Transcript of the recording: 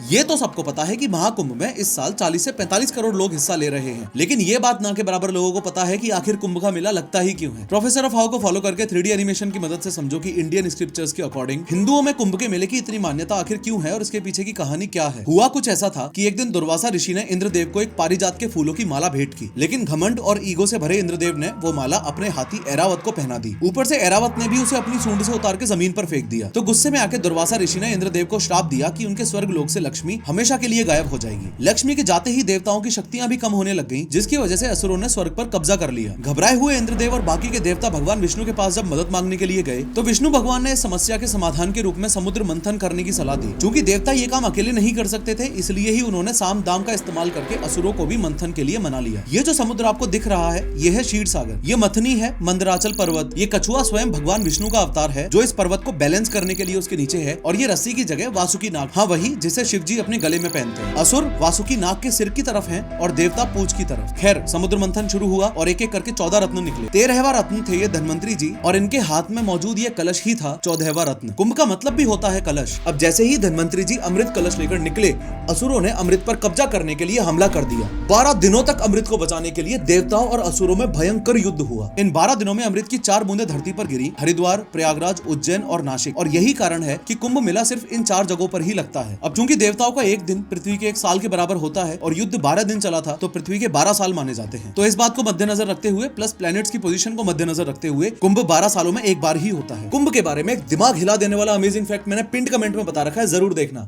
ये तो सबको पता है कि महाकुंभ में इस साल 40 से 45 करोड़ लोग हिस्सा ले रहे हैं, लेकिन ये बात ना के बराबर लोगों को पता है कि आखिर कुंभ का मेला लगता ही क्यों है। प्रोफेसर ऑफ हाउ को फॉलो करके 3D एनिमेशन की मदद से समझो कि इंडियन स्क्रिप्चर्स के अकॉर्डिंग हिंदुओं में कुंभ के मेले की इतनी मान्यता आखिर क्यों है और इसके पीछे की कहानी क्या है। हुआ कुछ ऐसा था कि एक दिन दुर्वासा ऋषि ने इंद्रदेव को एक पारिजात के फूलों की माला भेंट की, लेकिन घमंड और ईगो से भरे इंद्रदेव ने वो माला अपने हाथी ऐरावत को पहना दी। ऊपर से ऐरावत ने भी उसे अपनी सूंड से उतार के जमीन पर फेंक दिया। तो गुस्से में आके दुर्वासा ऋषि ने इंद्रदेव को श्राप दिया कि उनके स्वर्ग लोक से लक्ष्मी हमेशा के लिए गायब हो जाएगी। लक्ष्मी के जाते ही देवताओं की शक्तियां भी कम होने लग गईं, जिसकी वजह से असुरों ने स्वर्ग पर कब्जा कर लिया। घबराए हुए इंद्रदेव और बाकी के देवता भगवान विष्णु के पास जब मदद मांगने के लिए गए तो विष्णु भगवान ने इस समस्या के समाधान के रूप में समुद्र मंथन करने की सलाह दी। चूंकि देवता ये काम अकेले नहीं कर सकते थे, इसलिए ही उन्होंने साम दाम का इस्तेमाल करके असुरों को भी मंथन के लिए मना लिया। ये जो समुद्र आपको दिख रहा है, ये है क्षीर सागर, ये मथनी है मंदराचल पर्वत, ये कछुआ स्वयं भगवान विष्णु का अवतार है जो इस पर्वत को बैलेंस करने के लिए उसके नीचे है, और ये रस्सी की जगह वासुकी नाग, हाँ वही जिसे शिव जी अपने गले में पहनते हैं। असुर वासुकी नाग के सिर की तरफ हैं और देवता पूंछ की तरफ। खैर समुद्र मंथन शुरू हुआ और एक एक करके 14 रत्न निकले। 13वां रत्न थे ये धन्वंतरी जी, और इनके हाथ में मौजूद ये कलश ही था 14वां रत्न। कुंभ का मतलब भी होता है कलश। अब जैसे ही धन्वंतरी जी अमृत कलश लेकर निकले, असुरों ने अमृत पर कब्जा करने के लिए हमला कर दिया। 12 दिनों तक अमृत को बचाने के लिए देवताओं और असुरों में भयंकर युद्ध हुआ। इन 12 दिनों में अमृत की 4 बूंदें धरती पर गिरी, हरिद्वार, प्रयागराज, उज्जैन और नासिक। और यही कारण है कि कुंभ मेला सिर्फ इन 4 जगहों पर ही लगता है। अब चूंकि देवताओं का एक दिन पृथ्वी के 1 साल के बराबर होता है और युद्ध 12 दिन चला था, तो पृथ्वी के 12 साल माने जाते हैं। तो इस बात को मद्देनजर रखते हुए प्लस प्लैनेट्स की पोजीशन को मद्देनजर रखते हुए कुंभ 12 सालों में एक बार ही होता है। कुंभ के बारे में एक दिमाग हिला देने वाला अमेजिंग फैक्ट मैंने पिंड कमेंट में बता रखा है, जरूर देखना।